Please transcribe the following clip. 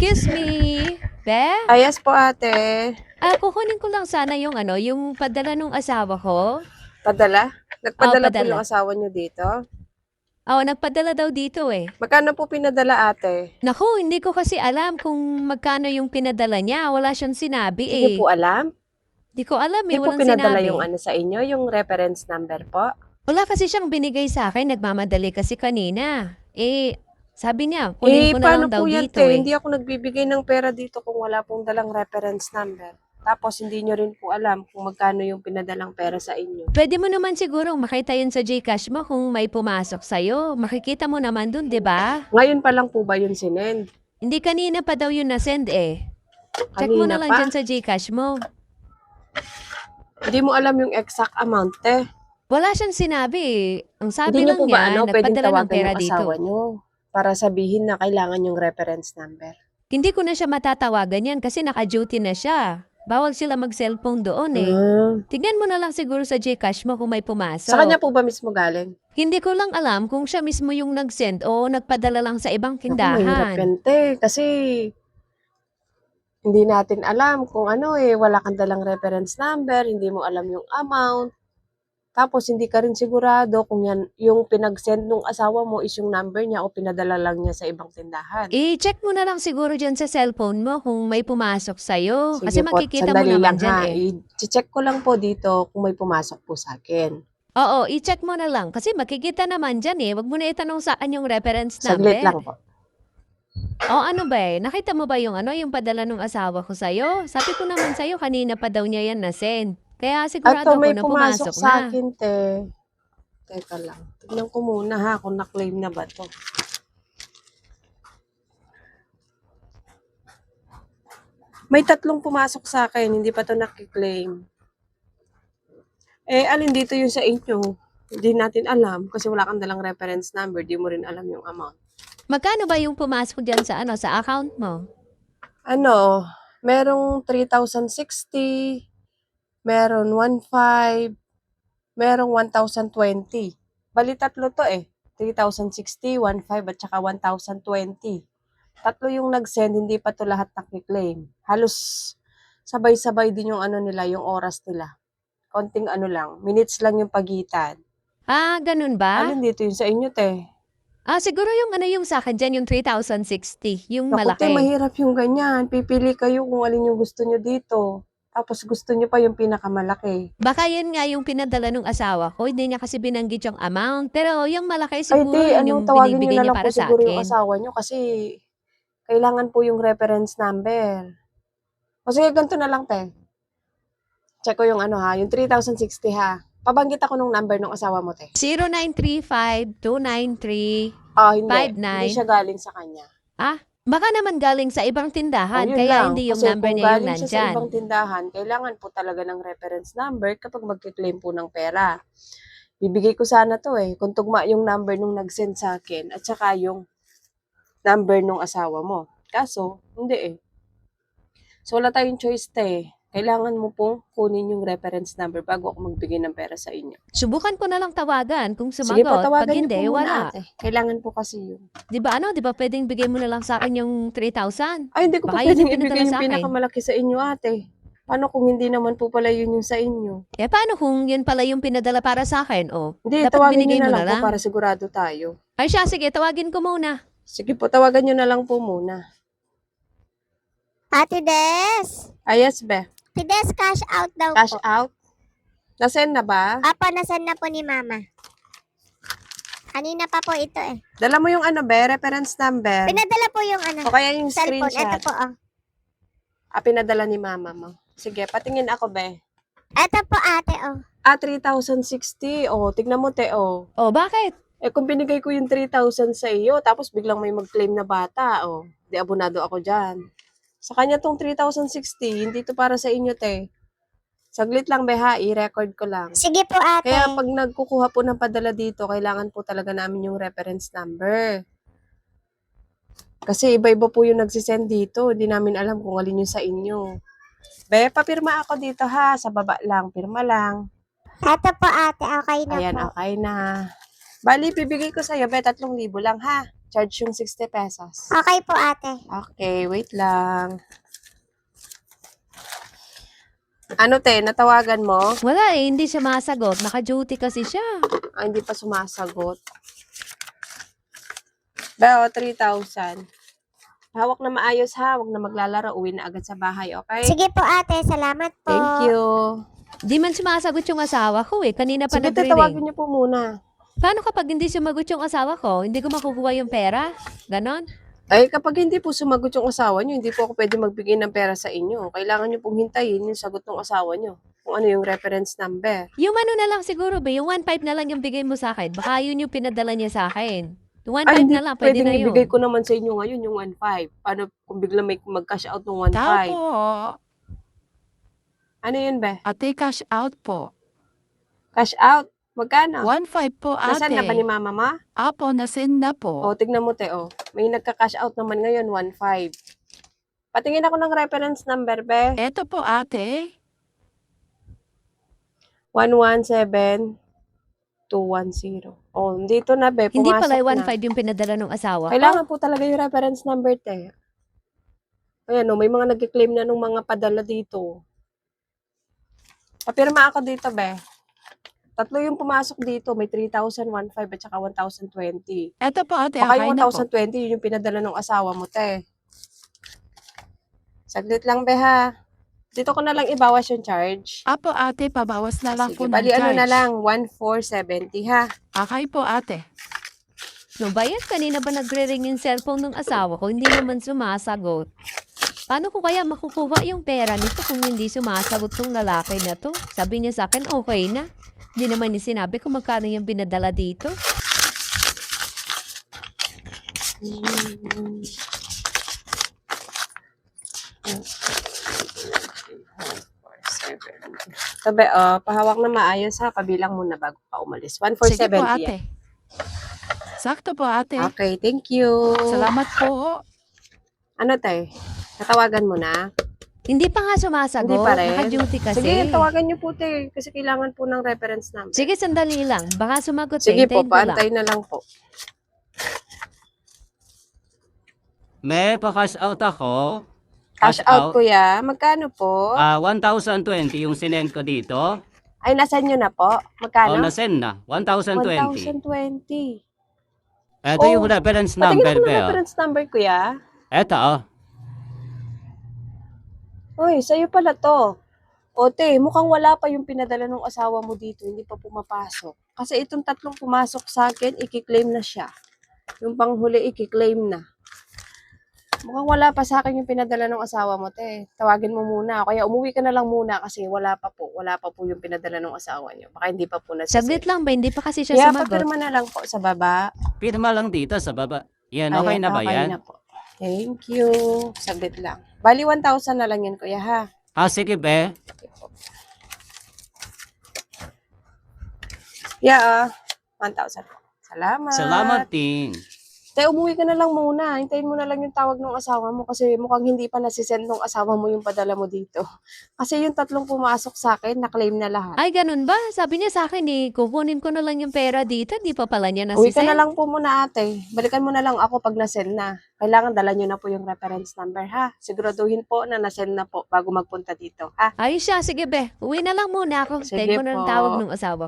Excuse me, Be? Yes po, ate. Kukunin ko lang sana yung yung padala nung asawa ko. Padala? Oo, Nagpadala po padala. yung asawa niyo dito? Oo, nagpadala daw dito eh. Magkano po pinadala, ate? Naku, hindi ko kasi alam kung magkano yung pinadala niya. Wala siyang sinabi Hindi niyo eh. po alam? Di ko alam Hindi eh, po walang pinadala sinabi. yung ano sa inyo, yung reference number po? Wala kasi siyang binigay sa akin, nagmamadali kasi kanina. Sabi niya, kunin ko na Paano lang daw po yan, dito te? eh. Hindi ako nagbibigay ng pera dito kung wala pong dalang reference number. Tapos hindi niyo rin po alam kung magkano yung pinadalang pera sa inyo. Pwede mo naman sigurong makita yun sa Gcash mo kung may pumasok sa'yo. Makikita mo naman dun, di ba? Ngayon pa lang po ba yun sinend? Hindi kanina pa daw yun na-send eh. Check mo na Kanina lang pa? dyan sa Gcash mo. Hindi mo alam yung exact amount, te. Wala siyang sinabi eh. Ang sabi Hindi niyo lang po ba niya, pwedeng nagpadala ng tawagan pera yung asawa dito. niyo para sabihin na kailangan yung reference number? Hindi ko na siya matatawagan yan kasi naka-duty na siya. Bawal sila mag-cellphone doon eh. Tignan mo na lang siguro sa Gcash mo kung may Sa kanya pumasok. po ba mismo galing? Hindi ko lang alam kung siya mismo yung nag-send o nagpadala lang sa ibang Naku, mahirap tindahan. yan, te. Kasi hindi natin alam kung wala kang dalang reference number, hindi mo alam yung amount. Tapos hindi ka rin sigurado kung yan, yung pinag-send nung asawa mo is yung number niya o pinadala lang niya sa ibang tindahan. I-check mo na lang siguro dyan sa cellphone mo kung may pumasok sa'yo. Kasi Sige po, makikita mo sandali naman lang dyan ha. eh. I-check ko lang po dito kung may pumasok po sa akin. Oo, i-check mo na lang. Kasi makikita naman dyan eh. Huwag mo na itanong sa akin yung reference Saglit number. lang po. O ano ba eh? Nakita mo ba yung yung padala ng asawa ko sa'yo? Sabi ko naman sa'yo, kanina pa daw niya yan na-send. Kaya sigurado Ato, ako may na pumasok pumasok sa na. akin, te. Teka lang. Tignan ko muna ha kung na-claim na ba to. May 3 pumasok sa akin, hindi pa to nakiklaim. Alin dito yung sa inyo? Hindi natin alam kasi wala kang dalang reference number, di mo rin alam yung amount. Magkano ba yung pumasok dyan sa sa account mo? Merong 3,060, meron 1,500, merong 1,020. Bali 3 to eh. 3,060, 1,500 at saka 1,020. 3 yung nag-send, hindi pa to lahat nakiklaim. Halos sabay-sabay din yung nila, yung oras nila. Konting lang, minutes lang yung pagitan. Ganun ba? Alin dito yung sa inyo, te? Siguro yung yung sa akin dyan, yung 3,060, yung Naku, te, malaki. mahirap yung ganyan. Pipili kayo kung alin yung gusto nyo dito. Tapos gusto nyo pa yung pinakamalaki. Baka yan nga yung pinadala ng asawa ko, hindi niya kasi binanggit yung amount. Pero yung malaki Ay, siguro te, yun yung tawagin nyo binibigay na niya lang po para sa siguro yung akin. asawa nyo kasi kailangan po yung reference number. O sige, ganito na lang, te. Check ko yung yung 3,060 ha. Pabanggit ako nung number ng asawa mo, te. 0935-293. Hindi siya galing sa kanya. Baka naman galing sa ibang tindahan, Yun kaya lang. hindi yung Kasi number kung niya yung galing siya sa nandyan. ibang tindahan, kailangan po talaga ng reference number kapag magkiklaim po ng pera. Bibigay ko sana to kung tugma yung number nung nag-send sa akin at saka yung number nung asawa mo. Kaso, hindi So, wala tayong choice, te. Kailangan mo pong kunin yung reference number bago ako magbigay ng pera sa inyo. Subukan ko na lang tawagan kung Sige po, sumagot. Pag tawagan niyo hindi, po wala. muna, ate. Kailangan po kasi yun. Di ba pwedeng bigay mo na lang sa akin yung 3,000? Ay, hindi ko Baka pa yun pwedeng yung pinadala ibigay yung sa akin. pinakamalaki sa inyo, ate. Paano kung hindi naman po pala yun yung sa inyo? Paano kung yun pala yung pinadala para sa akin? Hindi, Dapat tawagin binigay mo niyo na na lang po lang. para sigurado tayo. Ay siya, sige, tawagin ko muna. Sige po, tawagan niyo na lang po muna. Ate Des! Yes, be. Ate Des, cash out daw Cash po. out? Nasend na ba? Apa, nasend na po ni Mama. Kanina pa po ito Dala mo yung reference number. Pinadala po yung O kaya yung cellphone. Ito screenshot. po, Pinadala ni mama mo. Sige, patingin ako, be. Ito po, ate, 3,060. Tignan mo, te, Bakit? kung binigay ko yung 3,000 sa iyo, tapos biglang may mag-claim na bata, di abonado ako dyan. Sa kanya tong 3,060, hindi to para sa inyo, te. Saglit lang, be, ha? I-record ko lang. Sige po, ate. Kaya pag nagkukuha po ng padala dito, kailangan po talaga namin yung reference number. Kasi iba-iba po yung nagsisend dito. Hindi namin alam kung alin yung sa inyo. Be, papirma ako dito ha. Sa baba lang. Pirma lang. Ito po, ate. Okay na Ayan, po. okay na. Bali, bibigay ko sa'yo, be, 3,000 lang ha. Charge yung 60 pesos. Okay po, ate. Okay, wait lang. Ano te, natawagan mo? Wala eh, hindi siya masagot. Naka-duty kasi siya. Hindi pa sumasagot. Beo, 3,000. Hawak na maayos ha, huwag na maglalaro, uwi na agad sa bahay, okay? Sige po, ate. Salamat po. Thank you. Di man sumasagot yung asawa ko eh. Kanina pa Sige, nagre-ring. tatawagin niyo po muna. Paano kapag hindi sumagot yung asawa ko? Hindi ko makukuha yung pera? Ganon? Ay, kapag hindi po sumagot yung asawa niyo, hindi po ako pwede magbigay ng pera sa inyo. Kailangan niyo pong hintayin yung sagot ng asawa niyo. Kung ano yung reference number. Yung ano na lang siguro ba, yung 1.5 na lang yung bigay mo sa akin. Baka yun yung pinadala niya sa akin. Yung 1.5 Ay, hindi na lang, pwede pwedeng na yun. ibigay ko naman sa inyo ngayon yung 1.5. Paano kung bigla may mag-cash out ng 1.5? Tao po. Ano yun, be? Ate, cash out po. Cash out? Magkano? 1.5 po, ate. Nasaan na ba ni mama ma? Apo, nasend na po. O, tignan mo, te, o. May nagka-cash out naman ngayon, 1.5. Patingin ako ng reference number, be. Eto po, ate. 117210. Oh, dito na, be. Hindi Pumasok pala yung na. 1.5 yung pinadala ng asawa ko. Kailangan po talaga yung reference number, te. Ayan, o, may mga nag-claim na nung mga padala dito. Papirma ako dito, be. Tatlo yung pumasok dito. May 3,015 at saka 1,020. Eto po, ate. Baka Okay yung na po. 1,020, yun yung pinadala ng asawa mo, te. Saglit lang, be, ha. Dito ko na lang ibawas yung charge. Apo, ate. Pabawas na lang po Sige, ng bali ano charge. na lang, 1,470, ha. Okay po, ate. No ba yan? Kanina ba nagre-ring yung cellphone ng asawa ko? Hindi naman sumasagot. Paano ko kaya makukuha yung pera nito kung hindi sumasagot tong lalaki na to? Sabi niya sa akin, okay na. Hindi naman niya sinabi kung magkano yung binadala dito. Sabi, pahawak na maayos, ha. Pabilang muna bago ka umalis. Sige po, 1,470, ate. Sakto po, ate. Okay, thank you. Salamat po. Ano, te? Natawagan mo na? Hindi pa nga sumasagot. Hindi pa rin? Naka-duty kasi. Sige, tawagan niyo po, te. Kasi kailangan po ng reference number. Sige, sandali lang. Baka sumagot Sige po, hintayin ko lang. paantay na lang po. May pa-cash out ako. Cash out, kuya. Magkano po? 1,020 yung sinend ko dito. Ay, nasan nyo na po? Magkano? nasend na. 1,020. 1,020. Ito Oh, yung reference Patingin number, ako ng Beo. reference number, kuya. Ito, Uy, sa'yo pala to. O, te, mukhang wala pa yung pinadala ng asawa mo dito. Hindi pa pumapasok. Kasi itong tatlong pumasok sa akin, ikiklaim na siya. Yung panghuli, ikiklaim na. Mukhang wala pa sa akin yung pinadala ng asawa mo, te. Tawagin mo muna. Kaya umuwi ka na lang muna kasi wala pa po. Wala pa po yung pinadala ng asawa niyo. Baka hindi pa po nasisend. Saglit lang ba? Hindi pa kasi siya Kaya sumagot. papirma na lang po sa baba. pirma lang dito sa baba. Yan, okay Ayan, na ba okay yan? na po. Thank you. Saglit lang. Bali, 1,000 na lang yan, kuya, ha? Sige, Be. Yeah, 1,000 po. Salamat. Salamat din. Te, umuwi ka na lang muna. Hintayin mo na lang yung tawag ng asawa mo kasi mukhang hindi pa nasisend ng asawa mo yung padala mo dito. Kasi yung tatlong pumasok sa akin, na-claim na lahat. Ay, ganun ba? Sabi niya sa akin eh, kukunin ko na lang yung pera dito. Di pa pala niya Uwi ka nasisend. na lang po muna, ate. Balikan mo na lang ako pag nasend na. Kailangan dala nyo na po yung reference number, ha? Siguraduhin po na nasend na po bago magpunta dito, ha? Ay siya, sige be. Uwi na lang muna ako. Sige Tayo ko na ng po. tawag ng asawa.